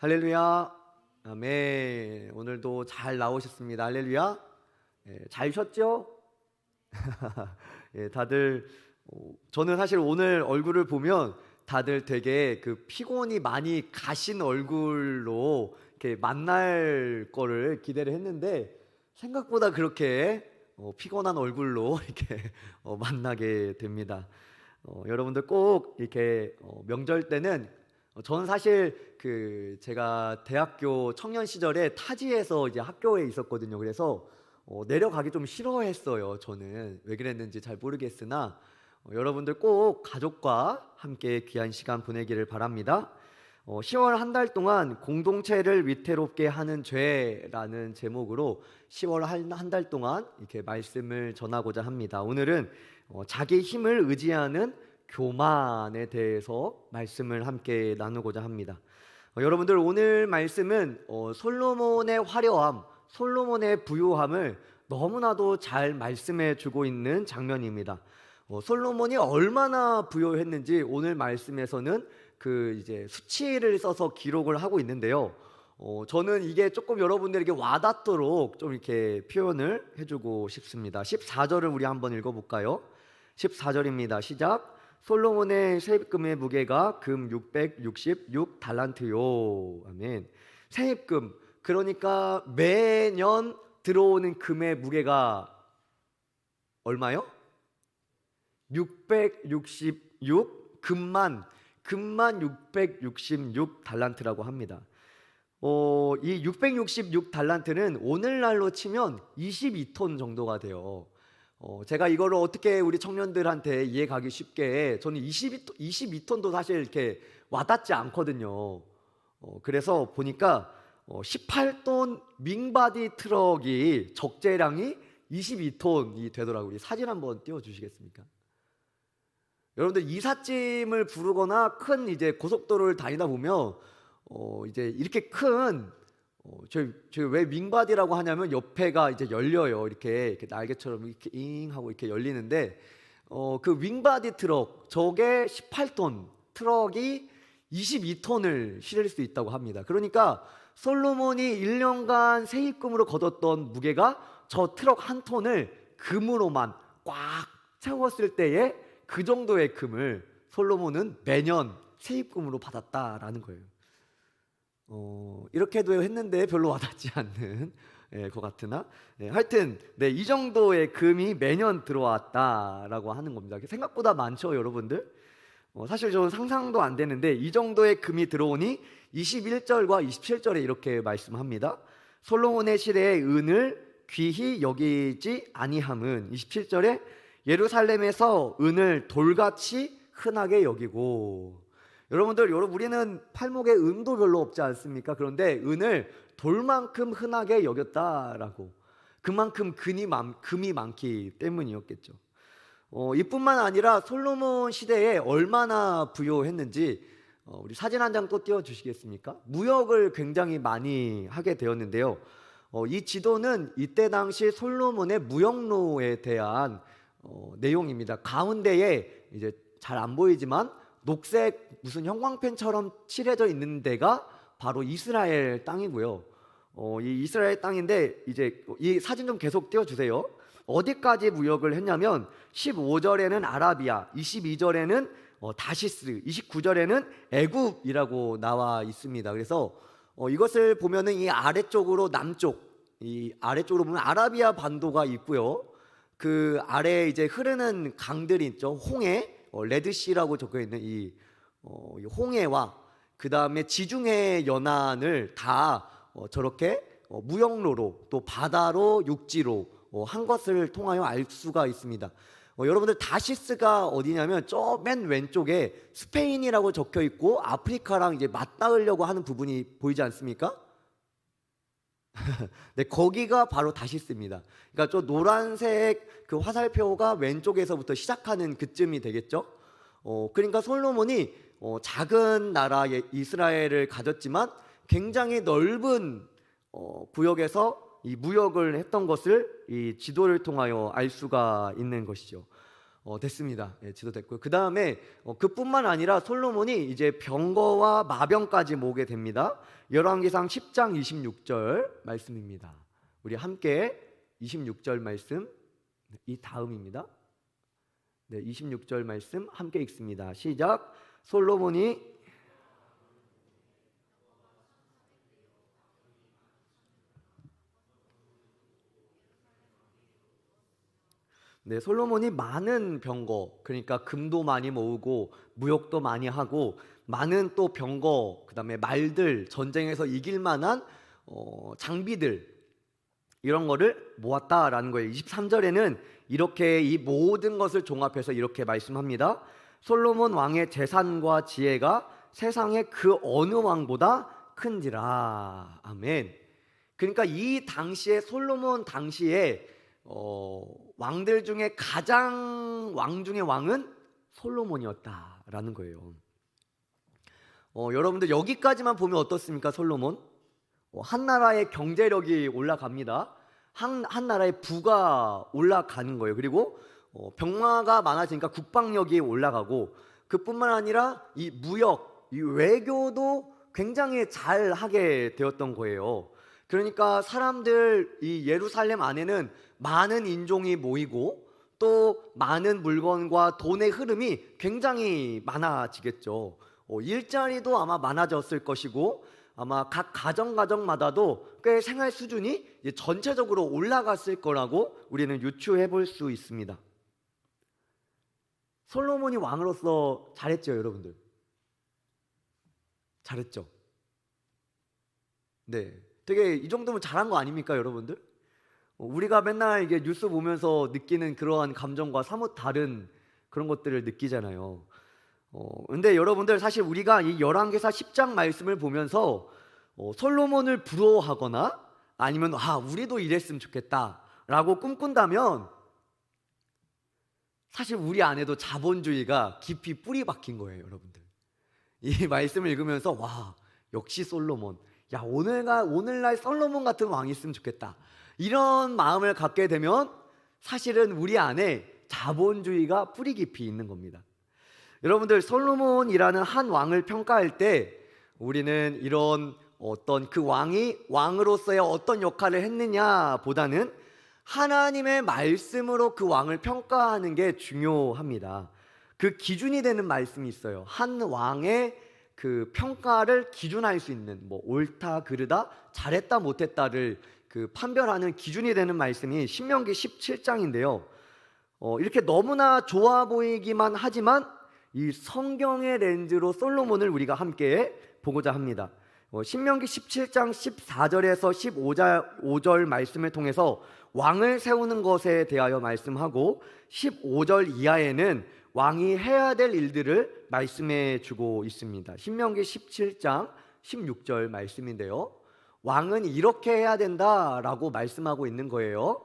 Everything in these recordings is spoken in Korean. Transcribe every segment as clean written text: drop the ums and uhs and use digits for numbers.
할렐루야. 아멘. 오늘도 잘 나오셨습니다. 할렐루야. 잘 쉬었죠? 다들 저는 사실 오늘 얼굴을 보면 다들 되게 그 피곤이 많이 가신 얼굴로 이렇게 만날 거를 기대를 했는데 생각보다 그렇게 피곤한 얼굴로 이렇게 만나게 됩니다. 여러분들 꼭 이렇게 명절 때는 저는 사실 그 제가 대학교 청년 시절에 타지에서 이제 학교에 있었거든요. 그래서 내려가기 좀 싫어했어요. 저는 왜 그랬는지 잘 모르겠으나 여러분들 꼭 가족과 함께 귀한 시간 보내기를 바랍니다. 10월 한 달 동안 공동체를 위태롭게 하는 죄라는 제목으로 10월 한 달 동안 이렇게 말씀을 전하고자 합니다. 오늘은 자기 힘을 의지하는 교만에 대해서 말씀을 함께 나누고자 합니다. 여러분들 오늘 말씀은 솔로몬의 화려함, 솔로몬의 부유함을 너무나도 잘 말씀해 주고 있는 장면입니다. 솔로몬이 얼마나 부유했는지 오늘 말씀에서는 그 이제 수치를 써서 기록을 하고 있는데요. 저는 이게 조금 여러분들에게 와닿도록 좀 이렇게 표현을 해주고 싶습니다. 14절을 우리 한번 읽어볼까요? 14절입니다. 시작. 솔로몬의 세입금의 무게가 금 666달란트요. 아멘. 세입금, 그러니까 매년 들어오는 금의 무게가 얼마요? 666, 금만 666달란트라고 합니다. 이 666달란트는 오늘날로 치면 22톤 정도가 돼요. 제가 이거를 어떻게 우리 청년들한테 이해가기 쉽게, 저는 22톤도 사실 이렇게 와닿지 않거든요. 그래서 보니까 18톤 밍바디 트럭이 적재량이 22톤이 되더라고요. 우리 사진 한번 띄워주시겠습니까? 여러분들 이삿짐을 부르거나 큰 이제 고속도로를 다니다 보면 이제 이렇게 큰 저희 왜 윙바디라고 하냐면 옆에가 이제 열려요. 이렇게 날개처럼 이렇게 잉 하고 이렇게 열리는데 그 윙바디 트럭, 저게 18톤 트럭이 22톤을 실을 수 있다고 합니다. 그러니까 솔로몬이 1년간 세입금으로 거뒀던 무게가 저 트럭 한 톤을 금으로만 꽉 채웠을 때에 그 정도의 금을 솔로몬은 매년 세입금으로 받았다라는 거예요. 이렇게도 했는데 별로 와닿지 않는 것 같으나 하여튼 이 정도의 금이 매년 들어왔다라고 하는 겁니다. 생각보다 많죠, 여러분들? 사실 저는 상상도 안 되는데 이 정도의 금이 들어오니 21절과 27절에 이렇게 말씀합니다. 솔로몬의 시대의 은을 귀히 여기지 아니함은 27절에 예루살렘에서 은을 돌같이 흔하게 여기고, 여러분들 우리는 팔목에 은도 별로 없지 않습니까? 그런데 은을 돌만큼 흔하게 여겼다라고, 그만큼 금이 많기 때문이었겠죠. 이뿐만 아니라 솔로몬 시대에 얼마나 부유했는지 우리 사진 한 장 또 띄워주시겠습니까? 무역을 굉장히 많이 하게 되었는데요. 이 지도는 이때 당시 솔로몬의 무역로에 대한 내용입니다. 가운데에 이제 잘 안 보이지만 녹색 무슨 형광펜처럼 칠해져 있는 데가 바로 이스라엘 땅이고요. 이 이스라엘 땅인데 이제 이 사진 좀 계속 띄워주세요. 어디까지 무역을 했냐면 15절에는 아라비아, 22절에는 다시스, 29절에는 애굽이라고 나와 있습니다. 그래서 이것을 보면은 이 아래쪽으로 이 아래쪽으로 보면 아라비아 반도가 있고요. 그 아래에 이제 흐르는 강들이 있죠. 홍해, 레드시라고 적혀 있는 이 홍해와 그 다음에 지중해 연안을 다 저렇게 무역로로 또 바다로 육지로 한 것을 통하여 알 수가 있습니다. 여러분들 다시스가 어디냐면 저 맨 왼쪽에 스페인이라고 적혀 있고 아프리카랑 이제 맞닿으려고 하는 부분이 보이지 않습니까? 네, 거기가 바로 다시스입니다. 그러니까 저 노란색 그 화살표가 왼쪽에서부터 시작하는 그쯤이 되겠죠. 그러니까 솔로몬이 작은 나라 이스라엘을 가졌지만 굉장히 넓은 구역에서 이 무역을 했던 것을 이 지도를 통하여 알 수가 있는 것이죠. 됐습니다. 예, 지도됐고요. 그 다음에 그뿐만 아니라 솔로몬이 이제 병거와 마병까지 모으게 됩니다. 열왕기상 10장 26절 말씀입니다. 우리 함께 26절 말씀, 이 다음입니다. 네, 26절 말씀 함께 읽습니다. 시작. 솔로몬이 네, 솔로몬이 많은 병거, 그러니까 금도 많이 모으고 무역도 많이 하고 많은 또 병거, 그다음에 말들, 전쟁에서 이길 만한 장비들, 이런 거를 모았다라는 거예요. 23절에는 이렇게 이 모든 것을 종합해서 이렇게 말씀합니다. 솔로몬 왕의 재산과 지혜가 세상의 그 어느 왕보다 큰지라. 아멘. 그러니까 이 당시에 솔로몬 당시에 왕들 중에 가장 왕 중의 왕은 솔로몬이었다라는 거예요. 여러분들 여기까지만 보면 어떻습니까? 솔로몬 한 나라의 경제력이 올라갑니다. 한 나라의 부가 올라가는 거예요. 그리고 병마가 많아지니까 국방력이 올라가고, 그뿐만 아니라 이 무역, 이 외교도 굉장히 잘 하게 되었던 거예요. 그러니까 사람들, 이 예루살렘 안에는 많은 인종이 모이고 또 많은 물건과 돈의 흐름이 굉장히 많아지겠죠. 일자리도 아마 많아졌을 것이고, 아마 각 가정마다도 꽤 생활 수준이 전체적으로 올라갔을 거라고 우리는 유추해 볼 수 있습니다. 솔로몬이 왕으로서 잘했죠, 여러분들? 잘했죠? 네, 되게 이 정도면 잘한 거 아닙니까, 여러분들? 우리가 맨날 이게 뉴스 보면서 느끼는 그러한 감정과 사뭇 다른 그런 것들을 느끼잖아요. 근데 여러분들, 사실 우리가 이 열왕기사 10장 말씀을 보면서 솔로몬을 부러워하거나 아니면 우리도 이랬으면 좋겠다라고 꿈꾼다면, 사실 우리 안에도 자본주의가 깊이 뿌리 박힌 거예요, 여러분들. 이 말씀을 읽으면서 역시 솔로몬, 오늘날 솔로몬 같은 왕이 있으면 좋겠다, 이런 마음을 갖게 되면 사실은 우리 안에 자본주의가 뿌리 깊이 있는 겁니다. 여러분들, 솔로몬이라는 한 왕을 평가할 때 우리는 이런 어떤 그 왕이 왕으로서의 어떤 역할을 했느냐 보다는 하나님의 말씀으로 그 왕을 평가하는 게 중요합니다. 그 기준이 되는 말씀이 있어요. 한 왕의 그 평가를 기준할 수 있는, 옳다 그르다, 잘했다 못했다를 그 판별하는 기준이 되는 말씀이 신명기 17장인데요. 이렇게 너무나 좋아 보이기만 하지만 이 성경의 렌즈로 솔로몬을 우리가 함께 보고자 합니다. 신명기 17장 14절에서 15절 말씀을 통해서 왕을 세우는 것에 대하여 말씀하고, 15절 이하에는 왕이 해야 될 일들을 말씀해 주고 있습니다. 신명기 17장 16절 말씀인데요, 왕은 이렇게 해야 된다라고 말씀하고 있는 거예요.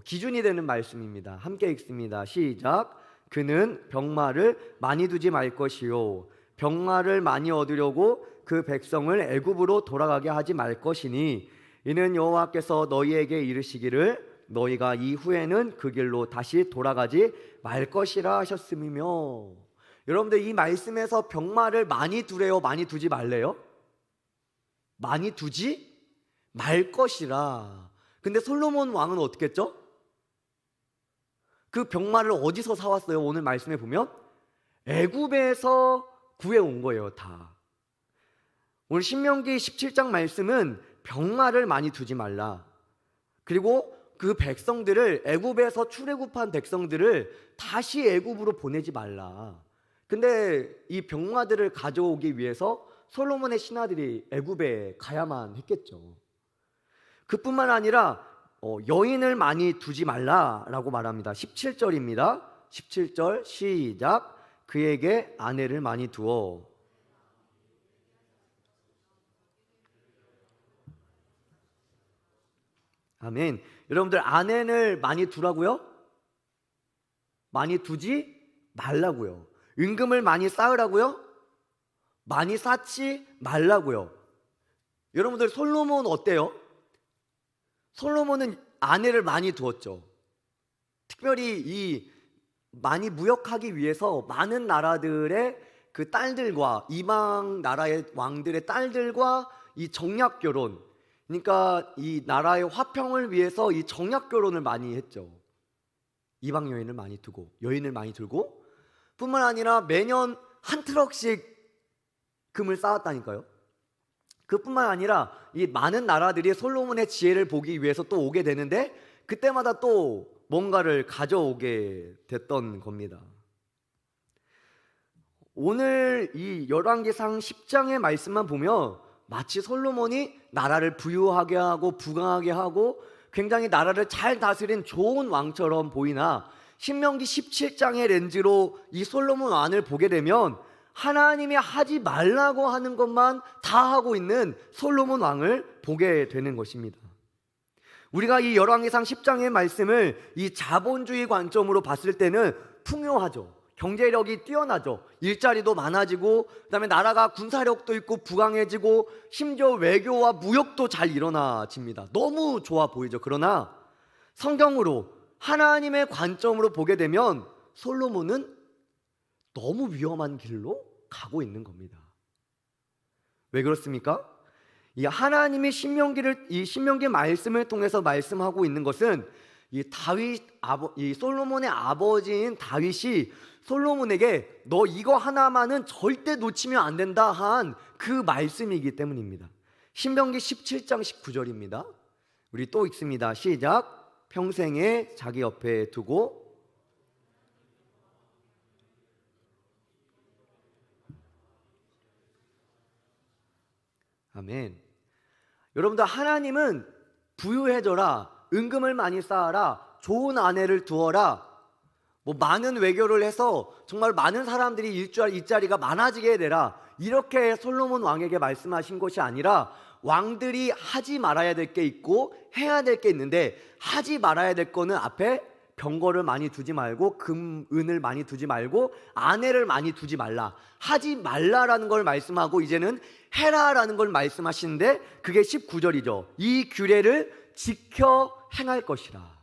기준이 되는 말씀입니다. 함께 읽습니다. 시작. 그는 병마를 많이 두지 말 것이요, 병마를 많이 얻으려고 그 백성을 애굽으로 돌아가게 하지 말 것이니, 이는 여호와께서 너희에게 이르시기를 너희가 이후에는 그 길로 다시 돌아가지 말 것이라 하셨음이며. 여러분들, 이 말씀에서 병마를 많이 두래요, 많이 두지 말래요? 많이 두지 말 것이라. 근데 솔로몬 왕은 어떻게 했죠? 그 병마를 어디서 사왔어요? 오늘 말씀에 보면 애굽에서 구해온 거예요, 다. 오늘 신명기 17장 말씀은 병마를 많이 두지 말라, 그리고 그 백성들을, 애굽에서 출애굽한 백성들을 다시 애굽으로 보내지 말라. 근데 이 병마들을 가져오기 위해서 솔로몬의 신하들이 애굽에 가야만 했겠죠. 그뿐만 아니라 여인을 많이 두지 말라라고 말합니다. 17절입니다. 17절 시작. 그에게 아내를 많이 두어. 아멘. 여러분들, 아내를 많이 두라고요? 많이 두지 말라고요. 은금을 많이 쌓으라고요? 많이 쌓지 말라고요. 여러분들, 솔로몬 어때요? 솔로몬은 아내를 많이 두었죠. 특별히 이 많이 무역하기 위해서 많은 나라들의 그 딸들과 이방 나라의 왕들의 딸들과 이 정략 결혼, 그러니까 이 나라의 화평을 위해서 이 정략 결혼을 많이 했죠. 이방 여인을 많이 두고, 여인을 많이 들고, 뿐만 아니라 매년 한 트럭씩 금을 쌓았다니까요. 그뿐만 아니라 이 많은 나라들이 솔로몬의 지혜를 보기 위해서 또 오게 되는데, 그때마다 또 뭔가를 가져오게 됐던 겁니다. 오늘 이 열왕기상 10장의 말씀만 보면 마치 솔로몬이 나라를 부유하게 하고 부강하게 하고 굉장히 나라를 잘 다스린 좋은 왕처럼 보이나, 신명기 17장의 렌즈로 이 솔로몬 왕을 보게 되면 하나님이 하지 말라고 하는 것만 다 하고 있는 솔로몬 왕을 보게 되는 것입니다. 우리가 이 열왕기상 10장의 말씀을 이 자본주의 관점으로 봤을 때는 풍요하죠. 경제력이 뛰어나죠. 일자리도 많아지고, 그다음에 나라가 군사력도 있고 부강해지고, 심지어 외교와 무역도 잘 일어나집니다. 너무 좋아 보이죠. 그러나 성경으로 하나님의 관점으로 보게 되면 솔로몬은 너무 위험한 길로 가고 있는 겁니다. 왜 그렇습니까? 이 하나님이 이 신명기 말씀을 통해서 말씀하고 있는 것은 이 솔로몬의 아버지인 다윗이 솔로몬에게 너 이거 하나만은 절대 놓치면 안 된다 한 그 말씀이기 때문입니다. 신명기 17장 19절입니다. 우리 또 읽습니다. 시작. 평생에 자기 옆에 두고 아멘. 여러분들, 하나님은 부유해져라, 은금을 많이 쌓아라, 좋은 아내를 두어라, 많은 외교를 해서 정말 많은 사람들이 일자리가 많아지게 되라, 이렇게 솔로몬 왕에게 말씀하신 것이 아니라 왕들이 하지 말아야 될 게 있고 해야 될 게 있는데, 하지 말아야 될 거는 앞에 병거를 많이 두지 말고 은을 많이 두지 말고 아내를 많이 두지 말라, 하지 말라라는 걸 말씀하고 이제는 해라라는 걸 말씀하시는데, 그게 19절이죠. 이 규례를 지켜 행할 것이라.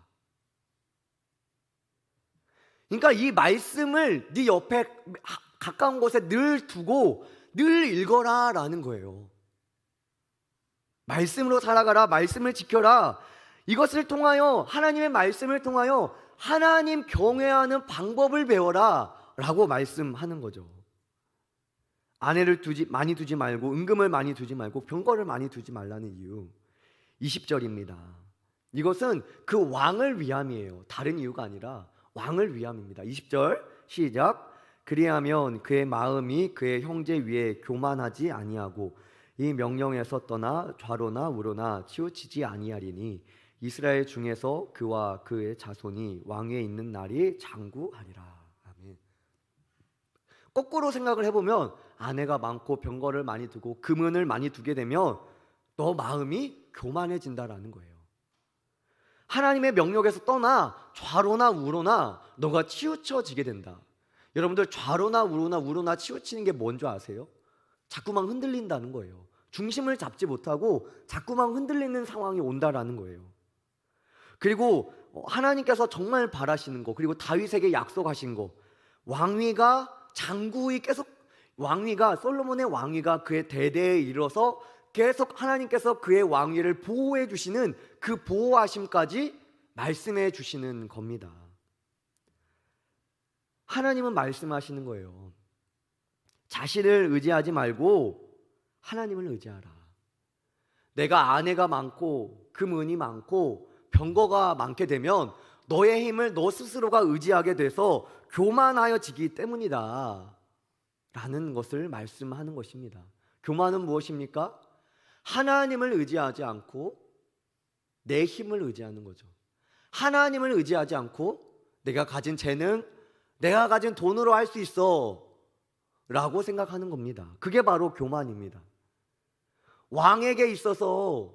그러니까 이 말씀을 네 옆에 가까운 곳에 늘 두고 늘 읽어라 라는 거예요. 말씀으로 살아가라, 말씀을 지켜라. 이것을 통하여, 하나님의 말씀을 통하여 하나님 경외하는 방법을 배워라 라고 말씀하는 거죠. 아내를 많이 두지 말고, 은금을 많이 두지 말고, 병거를 많이 두지 말라는 이유. 20절입니다. 이것은 그 왕을 위함이에요. 다른 이유가 아니라 왕을 위함입니다. 20절 시작. 그리하면 그의 마음이 그의 형제 위에 교만하지 아니하고 이 명령에서 떠나 좌로나 우로나 치우치지 아니하리니 이스라엘 중에서 그와 그의 자손이 왕위에 있는 날이 장구하리라. 아멘. 거꾸로 생각을 해보면, 아내가 많고 병거를 많이 두고 금은을 많이 두게 되면 너 마음이 교만해진다라는 거예요. 하나님의 명령에서 떠나 좌로나 우로나 너가 치우쳐지게 된다. 여러분들, 좌로나 우로나 치우치는 게 뭔지 아세요? 자꾸만 흔들린다는 거예요. 중심을 잡지 못하고 자꾸만 흔들리는 상황이 온다라는 거예요. 그리고 하나님께서 정말 바라시는 거, 그리고 다윗에게 약속하신 거, 솔로몬의 왕위가 그의 대대에 이르러서 계속 하나님께서 그의 왕위를 보호해 주시는 그 보호하심까지 말씀해 주시는 겁니다. 하나님은 말씀하시는 거예요. 자신을 의지하지 말고 하나님을 의지하라. 내가 아내가 많고 금은이 많고 병거가 많게 되면 너의 힘을 너 스스로가 의지하게 돼서 교만하여지기 때문이다 라는 것을 말씀하는 것입니다. 교만은 무엇입니까? 하나님을 의지하지 않고 내 힘을 의지하는 거죠. 하나님을 의지하지 않고 내가 가진 재능, 내가 가진 돈으로 할 수 있어 라고 생각하는 겁니다. 그게 바로 교만입니다. 왕에게 있어서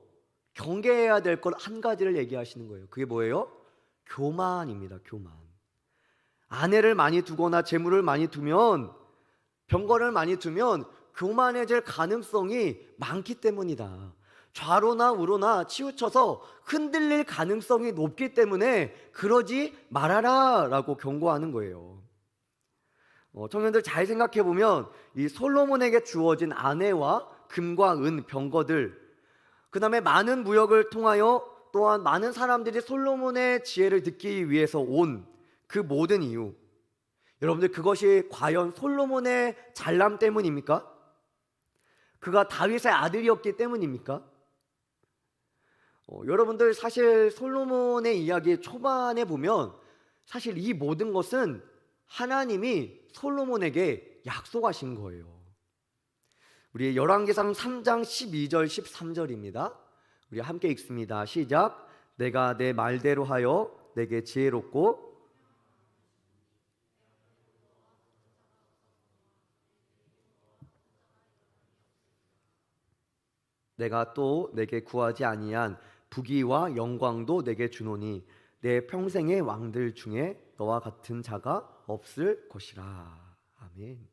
경계해야 될 것 한 가지를 얘기하시는 거예요. 그게 뭐예요? 교만입니다. 교만. 아내를 많이 두거나 재물을 많이 두면, 병거를 많이 두면 교만해질 가능성이 많기 때문이다. 좌로나 우로나 치우쳐서 흔들릴 가능성이 높기 때문에 그러지 말아라 라고 경고하는 거예요. 청년들 잘 생각해 보면 이 솔로몬에게 주어진 아내와 금과 은, 병거들, 그 다음에 많은 무역을 통하여 또한 많은 사람들이 솔로몬의 지혜를 듣기 위해서 온 그 모든 이유, 여러분들 그것이 과연 솔로몬의 잘남 때문입니까? 그가 다윗의 아들이었기 때문입니까? 여러분들 사실 솔로몬의 이야기 초반에 보면 사실 이 모든 것은 하나님이 솔로몬에게 약속하신 거예요. 우리 열왕기상 3장 12절 13절입니다. 우리 함께 읽습니다. 시작. 내가 내 말대로 하여 내게 지혜롭고 내가 또 내게 구하지 아니한 부귀와 영광도 내게 주노니 내 평생의 왕들 중에 너와 같은 자가 없을 것이라. 아멘.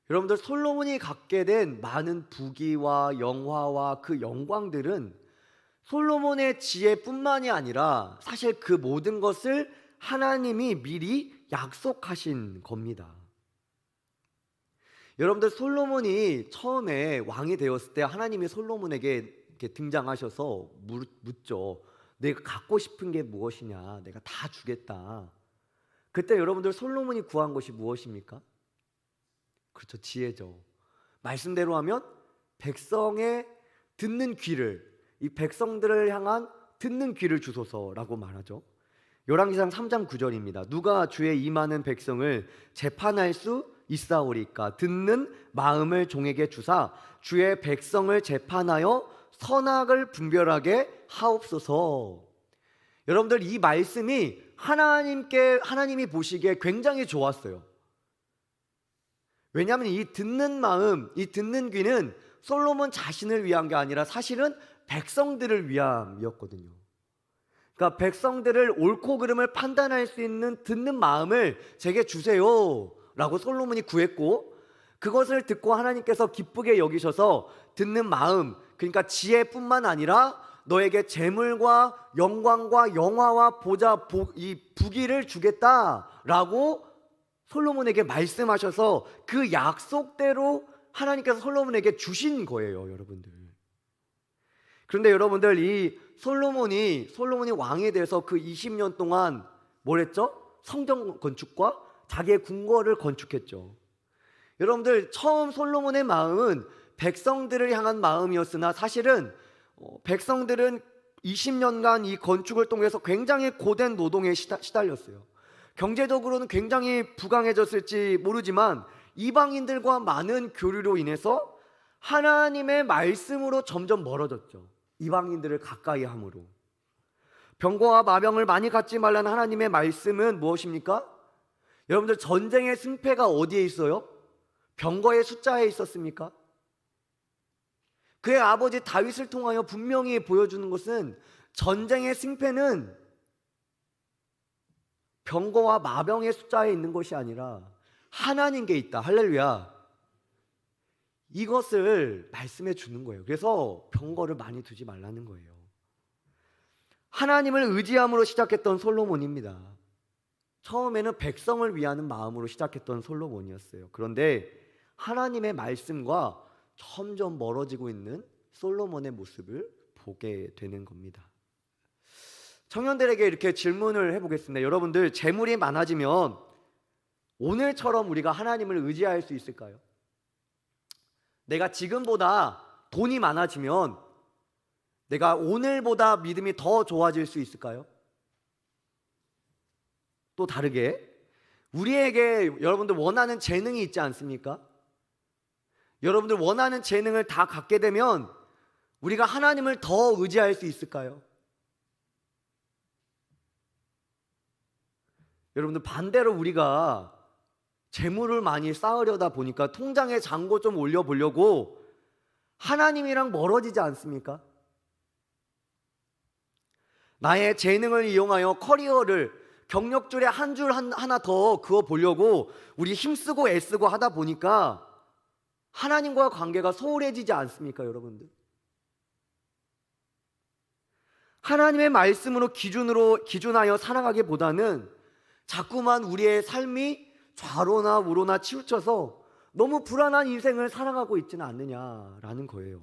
여러분들 솔로몬이 갖게 된 많은 부귀와 영화와 그 영광들은 솔로몬의 지혜뿐만이 아니라 사실 그 모든 것을 하나님이 미리 약속하신 겁니다. 여러분들 솔로몬이 처음에 왕이 되었을 때 하나님이 솔로몬에게 이렇게 등장하셔서 묻죠. 내가 갖고 싶은 게 무엇이냐? 내가 다 주겠다. 그때 여러분들 솔로몬이 구한 것이 무엇입니까? 그렇죠, 지혜죠. 말씀대로 하면 백성의 듣는 귀를, 이 백성들을 향한 듣는 귀를 주소서라고 말하죠. 열왕기상 3장 9절입니다. 누가 주의 이 많은 백성을 재판할 수 있사오리까? 듣는 마음을 종에게 주사 주의 백성을 재판하여 선악을 분별하게 하옵소서. 여러분들 이 말씀이 하나님이 보시기에 굉장히 좋았어요. 왜냐하면 이 듣는 마음, 이 듣는 귀는 솔로몬 자신을 위한 게 아니라 사실은 백성들을 위함이었거든요. 그러니까 백성들을 옳고 그름을 판단할 수 있는 듣는 마음을 제게 주세요 라고 솔로몬이 구했고, 그것을 듣고 하나님께서 기쁘게 여기셔서 듣는 마음, 그러니까 지혜뿐만 아니라 너에게 재물과 영광과 영화와 보좌, 이 부귀를 주겠다라고 솔로몬에게 말씀하셔서 그 약속대로 하나님께서 솔로몬에게 주신 거예요, 여러분들. 그런데 여러분들 이 솔로몬이 왕이 돼서 그 20년 동안 뭘 했죠? 성전 건축과 자기의 궁궐을 건축했죠. 여러분들 처음 솔로몬의 마음은 백성들을 향한 마음이었으나 사실은 백성들은 20년간 이 건축을 통해서 굉장히 고된 노동에 시달렸어요. 경제적으로는 굉장히 부강해졌을지 모르지만 이방인들과 많은 교류로 인해서 하나님의 말씀으로 점점 멀어졌죠. 이방인들을 가까이 함으로. 병거와 마병을 많이 갖지 말라는 하나님의 말씀은 무엇입니까? 여러분들 전쟁의 승패가 어디에 있어요? 병거의 숫자에 있었습니까? 그의 아버지 다윗을 통하여 분명히 보여주는 것은 전쟁의 승패는 병거와 마병의 숫자에 있는 것이 아니라 하나님께 있다. 할렐루야. 이것을 말씀해 주는 거예요. 그래서 병거를 많이 두지 말라는 거예요. 하나님을 의지함으로 시작했던 솔로몬입니다. 처음에는 백성을 위하는 마음으로 시작했던 솔로몬이었어요. 그런데 하나님의 말씀과 점점 멀어지고 있는 솔로몬의 모습을 보게 되는 겁니다. 청년들에게 이렇게 질문을 해보겠습니다. 여러분들 재물이 많아지면 오늘처럼 우리가 하나님을 의지할 수 있을까요? 내가 지금보다 돈이 많아지면 내가 오늘보다 믿음이 더 좋아질 수 있을까요? 또 다르게 우리에게 여러분들 원하는 재능이 있지 않습니까? 여러분들 원하는 재능을 다 갖게 되면 우리가 하나님을 더 의지할 수 있을까요? 여러분들 반대로 우리가 재물을 많이 쌓으려다 보니까 통장에 잔고 좀 올려보려고 하나님이랑 멀어지지 않습니까? 나의 재능을 이용하여 커리어를 경력줄에 한 줄 하나 더 그어보려고 우리 힘쓰고 애쓰고 하다 보니까 하나님과 관계가 소홀해지지 않습니까, 여러분들? 하나님의 말씀으로 기준하여 살아가기보다는 자꾸만 우리의 삶이 좌로나 우로나 치우쳐서 너무 불안한 인생을 살아가고 있지는 않느냐라는 거예요.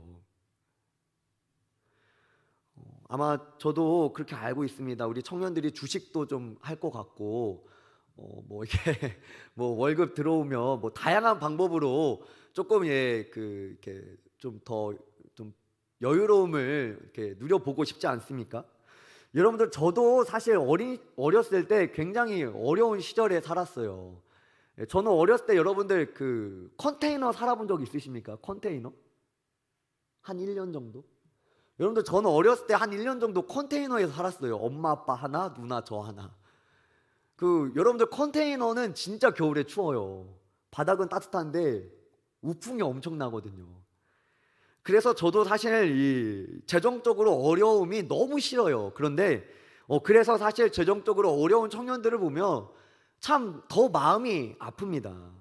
아마 저도 그렇게 알고 있습니다. 우리 청년들이 주식도 좀 할 것 같고, 뭐 이게 뭐 월급 들어오면 뭐 다양한 방법으로 조금 이렇게 좀 더 좀 여유로움을 이렇게 누려보고 싶지 않습니까? 여러분들, 저도 사실 어렸을 때 굉장히 어려운 시절에 살았어요. 저는 어렸을 때 여러분들 그 컨테이너 살아본 적 있으십니까? 컨테이너? 한 1년 정도? 여러분들, 저는 어렸을 때 한 1년 정도 컨테이너에서 살았어요. 엄마 아빠 하나, 누나 저 하나. 여러분들, 컨테이너는 진짜 겨울에 추워요. 바닥은 따뜻한데 우풍이 엄청 나거든요. 그래서 저도 사실 이 재정적으로 어려움이 너무 싫어요. 그런데 그래서 사실 재정적으로 어려운 청년들을 보면 참 더 마음이 아픕니다.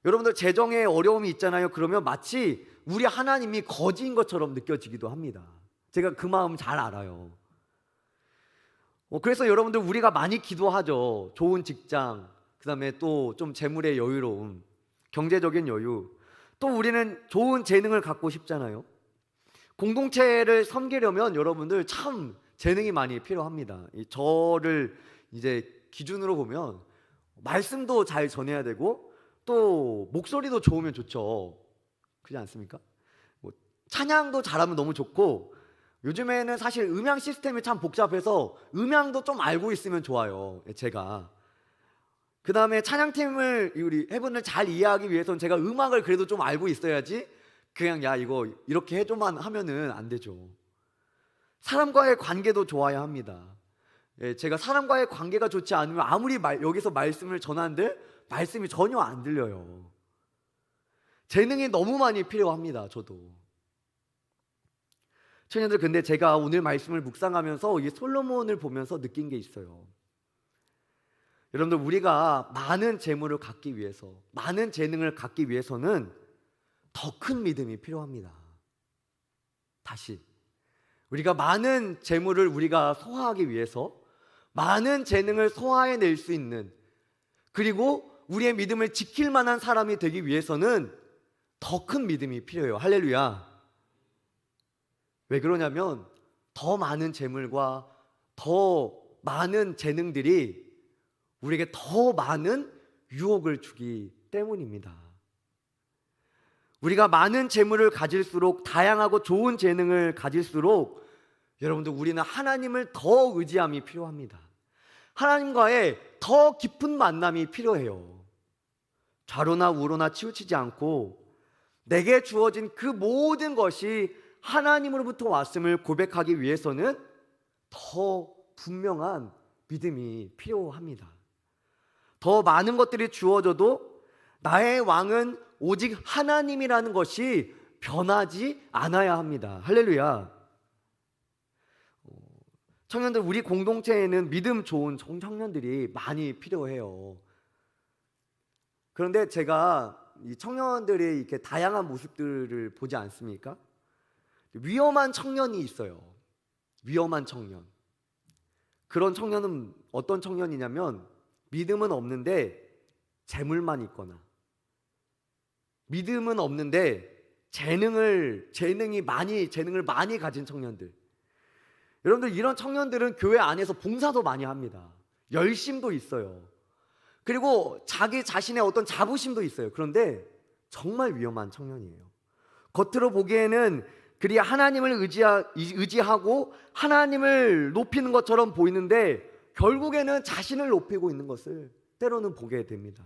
여러분들, 재정에 어려움이 있잖아요. 그러면 마치 우리 하나님이 거지인 것처럼 느껴지기도 합니다. 제가 그 마음 잘 알아요. 그래서 여러분들, 우리가 많이 기도하죠. 좋은 직장, 그 다음에 또 좀 재물의 여유로움, 경제적인 여유, 또 우리는 좋은 재능을 갖고 싶잖아요. 공동체를 섬기려면 여러분들 참 재능이 많이 필요합니다. 저를 이제 기준으로 보면 말씀도 잘 전해야 되고 또 목소리도 좋으면 좋죠. 그렇지 않습니까? 찬양도 잘하면 너무 좋고, 요즘에는 사실 음향 시스템이 참 복잡해서 음향도 좀 알고 있으면 좋아요. 제가 그 다음에 찬양팀을, 우리 해분을 잘 이해하기 위해서는 제가 음악을 그래도 좀 알고 있어야지, 그냥 야 이거 이렇게 해줘만 하면은 안 되죠. 사람과의 관계도 좋아야 합니다. 제가 사람과의 관계가 좋지 않으면 아무리 여기서 말씀을 전하는데 말씀이 전혀 안 들려요. 재능이 너무 많이 필요합니다. 저도. 청년들, 근데 제가 오늘 말씀을 묵상하면서 이 솔로몬을 보면서 느낀 게 있어요. 여러분들, 우리가 많은 재물을 갖기 위해서, 많은 재능을 갖기 위해서는 더 큰 믿음이 필요합니다. 다시, 우리가 많은 재물을 우리가 소화하기 위해서, 많은 재능을 소화해낼 수 있는, 그리고 우리의 믿음을 지킬 만한 사람이 되기 위해서는 더 큰 믿음이 필요해요. 할렐루야. 왜 그러냐면 더 많은 재물과 더 많은 재능들이 우리에게 더 많은 유혹을 주기 때문입니다. 우리가 많은 재물을 가질수록, 다양하고 좋은 재능을 가질수록 여러분들, 우리는 하나님을 더 의지함이 필요합니다. 하나님과의 더 깊은 만남이 필요해요. 좌로나 우로나 치우치지 않고 내게 주어진 그 모든 것이 하나님으로부터 왔음을 고백하기 위해서는 더 분명한 믿음이 필요합니다. 더 많은 것들이 주어져도 나의 왕은 오직 하나님이라는 것이 변하지 않아야 합니다. 할렐루야. 청년들, 우리 공동체에는 믿음 좋은 청년들이 많이 필요해요. 그런데 제가 이 청년들의 이렇게 다양한 모습들을 보지 않습니까? 위험한 청년이 있어요. 위험한 청년. 그런 청년은 어떤 청년이냐면, 믿음은 없는데 재물만 있거나, 믿음은 없는데 재능을 많이 가진 청년들. 여러분들, 이런 청년들은 교회 안에서 봉사도 많이 합니다. 열심도 있어요. 그리고 자기 자신의 어떤 자부심도 있어요. 그런데 정말 위험한 청년이에요. 겉으로 보기에는 그리 하나님을 의지하고 하나님을 높이는 것처럼 보이는데 결국에는 자신을 높이고 있는 것을 때로는 보게 됩니다.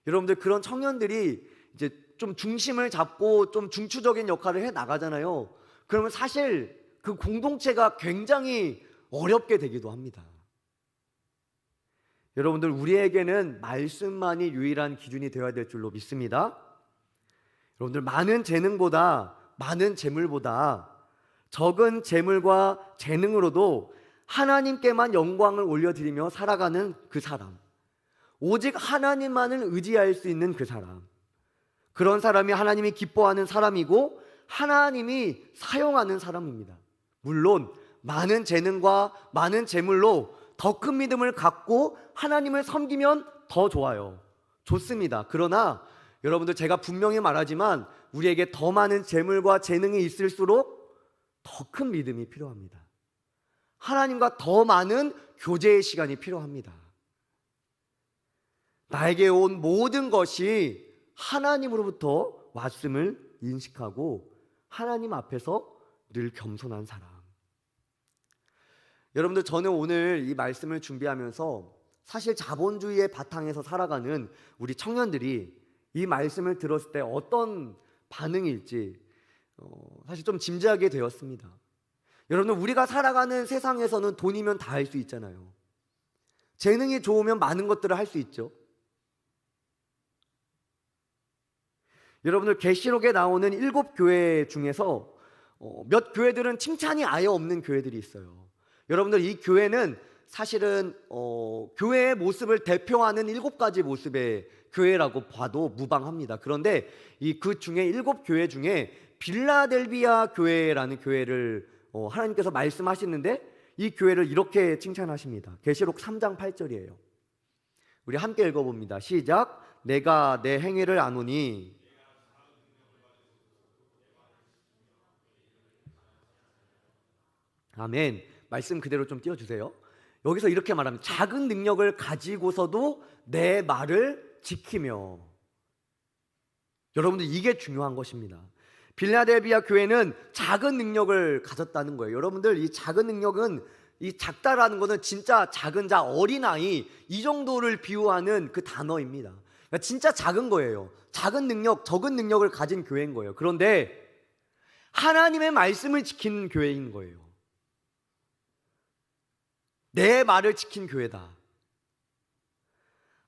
여러분들, 그런 청년들이 이제 좀 중심을 잡고 좀 중추적인 역할을 해 나가잖아요. 그러면 사실 그 공동체가 굉장히 어렵게 되기도 합니다. 여러분들, 우리에게는 말씀만이 유일한 기준이 되어야 될 줄로 믿습니다. 여러분들, 많은 재능보다, 많은 재물보다 적은 재물과 재능으로도 하나님께만 영광을 올려드리며 살아가는 그 사람, 오직 하나님만을 의지할 수 있는 그 사람, 그런 사람이 하나님이 기뻐하는 사람이고 하나님이 사용하는 사람입니다. 물론 많은 재능과 많은 재물로 더 큰 믿음을 갖고 하나님을 섬기면 더 좋아요. 좋습니다. 그러나 여러분들, 제가 분명히 말하지만 우리에게 더 많은 재물과 재능이 있을수록 더 큰 믿음이 필요합니다. 하나님과 더 많은 교제의 시간이 필요합니다. 나에게 온 모든 것이 하나님으로부터 왔음을 인식하고 하나님 앞에서 늘 겸손한 사람. 여러분들, 저는 오늘 이 말씀을 준비하면서 사실 자본주의의 바탕에서 살아가는 우리 청년들이 이 말씀을 들었을 때 어떤 반응일지 사실 좀 짐작하게 되었습니다. 여러분, 우리가 살아가는 세상에서는 돈이면 다 할 수 있잖아요. 재능이 좋으면 많은 것들을 할 수 있죠. 여러분들, 계시록에 나오는 7교회 중에서 몇 교회들은 칭찬이 아예 없는 교회들이 있어요. 여러분들, 이 교회는 사실은 교회의 모습을 대표하는 7가지 모습의 교회라고 봐도 무방합니다. 그런데 그 중에 7교회 중에 빌라델비아 교회라는 교회를 하나님께서 말씀하시는데 이 교회를 이렇게 칭찬하십니다. 계시록 3장 8절이에요. 우리 함께 읽어봅니다. 시작. 내가 내 행위를 아노니 아멘. 말씀 그대로 좀 띄워주세요. 여기서 이렇게 말합니다. 작은 능력을 가지고서도 내 말을 지키며. 여러분들, 이게 중요한 것입니다. 빌라델비아 교회는 작은 능력을 가졌다는 거예요. 여러분들, 이 작은 능력은, 이 작다라는 것은 진짜 작은 자, 어린아이, 이 정도를 비유하는 그 단어입니다. 그러니까 진짜 작은 거예요. 작은 능력, 적은 능력을 가진 교회인 거예요. 그런데 하나님의 말씀을 지키는 교회인 거예요. 내 말을 지킨 교회다.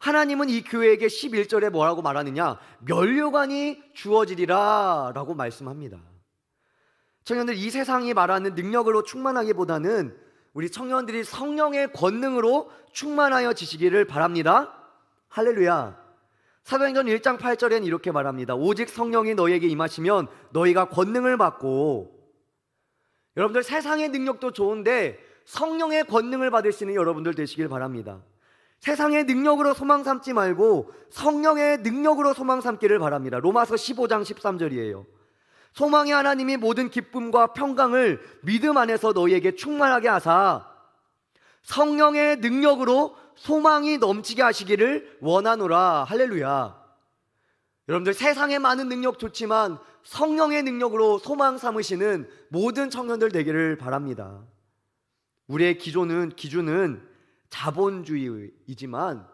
하나님은 이 교회에게 11절에 뭐라고 말하느냐? 면류관이 주어지리라 라고 말씀합니다. 청년들, 이 세상이 말하는 능력으로 충만하기보다는 우리 청년들이 성령의 권능으로 충만하여 지시기를 바랍니다. 할렐루야. 사도행전 1장 8절엔 이렇게 말합니다. 오직 성령이 너희에게 임하시면 너희가 권능을 받고. 여러분들, 세상의 능력도 좋은데 성령의 권능을 받을 수 있는 여러분들 되시길 바랍니다. 세상의 능력으로 소망 삼지 말고 성령의 능력으로 소망 삼기를 바랍니다. 로마서 15장 13절이에요. 소망의 하나님이 모든 기쁨과 평강을 믿음 안에서 너희에게 충만하게 하사 성령의 능력으로 소망이 넘치게 하시기를 원하노라. 할렐루야. 여러분들, 세상에 많은 능력 좋지만 성령의 능력으로 소망 삼으시는 모든 청년들 되기를 바랍니다. 우리의 기준은 자본주의이지만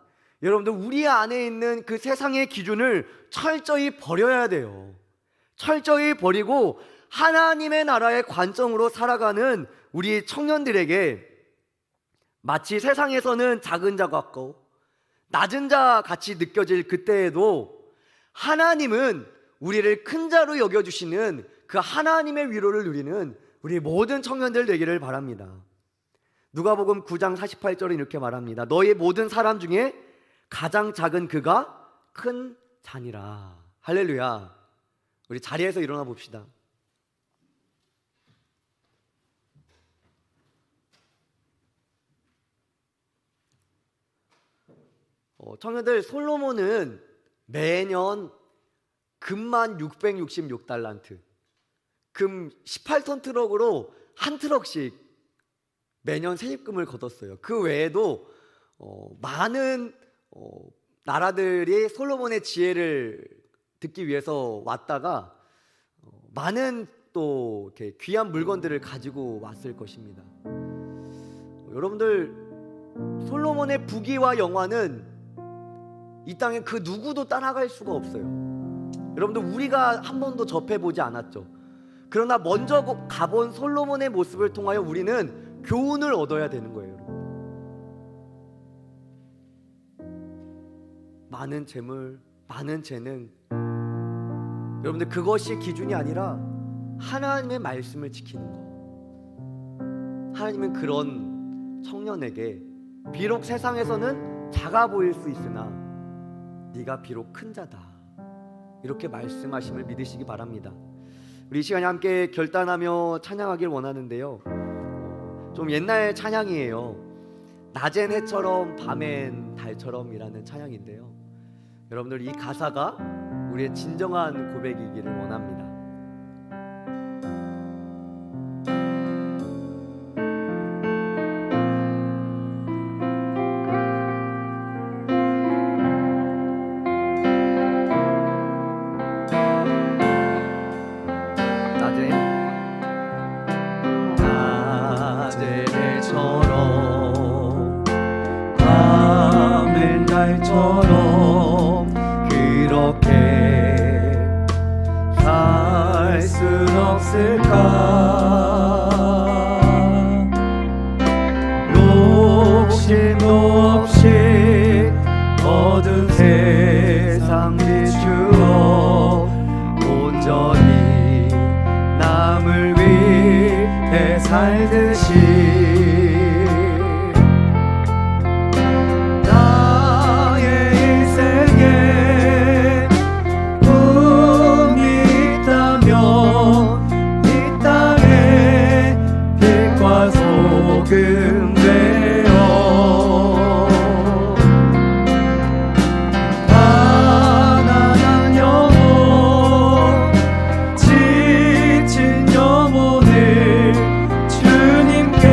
여러분들, 우리 안에 있는 그 세상의 기준을 철저히 버려야 돼요. 철저히 버리고 하나님의 나라의 관점으로 살아가는 우리 청년들에게 마치 세상에서는 작은 자 같고 낮은 자 같이 느껴질 그때에도 하나님은 우리를 큰 자로 여겨주시는 그 하나님의 위로를 누리는 우리 모든 청년들 되기를 바랍니다. 누가복음 9장 48절은 이렇게 말합니다. 너희 모든 사람 중에 가장 작은 그가 큰 자니라. 할렐루야. 우리 자리에서 일어나 봅시다. 청년들, 솔로몬은 매년 금만 666달란트, 금 18톤 트럭으로 한 트럭씩 매년 세입금을 걷었어요. 그 외에도 많은 나라들이 솔로몬의 지혜를 듣기 위해서 왔다가 많은 또 이렇게 귀한 물건들을 가지고 왔을 것입니다. 여러분들, 솔로몬의 부귀와 영화는 이 땅에 그 누구도 따라갈 수가 없어요. 여러분들, 우리가 한 번도 접해보지 않았죠. 그러나 먼저 가본 솔로몬의 모습을 통하여 우리는 교훈을 얻어야 되는 거예요. 많은 재물, 많은 재능, 여러분들, 그것이 기준이 아니라 하나님의 말씀을 지키는 거. 하나님은 그런 청년에게 비록 세상에서는 작아 보일 수 있으나 네가 비록 큰 자다, 이렇게 말씀하심을 믿으시기 바랍니다. 우리 이 시간에 함께 결단하며 찬양하길 원하는데요, 좀 옛날 찬양이에요. 낮엔 해처럼 밤엔 달처럼이라는 찬양인데요. 여러분들 이 가사가 우리의 진정한 고백이기를 원합니다. 해처럼 밤엔 달처럼 그렇게 살 순 없을까? 욕심도 없이 어두운 세상 비추어 온전히 남을 위해 살듯이 나의 인생에 꿈이 있다면 이 땅에 빛과 소금 되어 가난한 영혼 지친 영혼을 주님께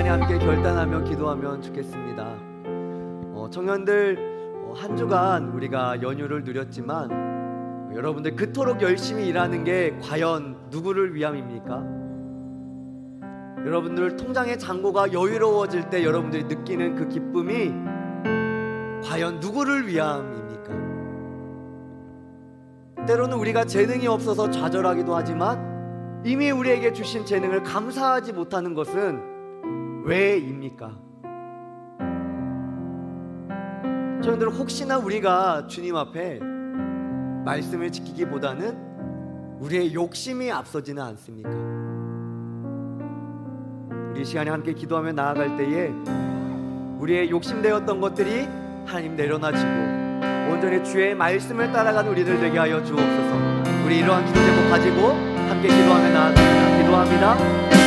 시간에 함께 결단하며 기도하면 좋겠습니다. 청년들 한 주간 우리가 연휴를 누렸지만 여러분들 그토록 열심히 일하는 게 과연 누구를 위함입니까? 여러분들 통장의 잔고가 여유로워질 때 여러분들이 느끼는 그 기쁨이 과연 누구를 위함입니까? 때로는 우리가 재능이 없어서 좌절하기도 하지만 이미 우리에게 주신 재능을 감사하지 못하는 것은 왜입니까? 저희들 혹시나 우리가 주님 앞에 말씀을 지키기보다는 우리의 욕심이 앞서지는 않습니까? 우리 시간에 함께 기도하며 나아갈 때에 우리의 욕심되었던 것들이 하나님 내려놔지고 온전히 주의 말씀을 따라가는 우리들 되게 하여 주옵소서. 우리 이러한 기도 제목 가지고 함께 기도하며 나아갑니다. 기도합니다.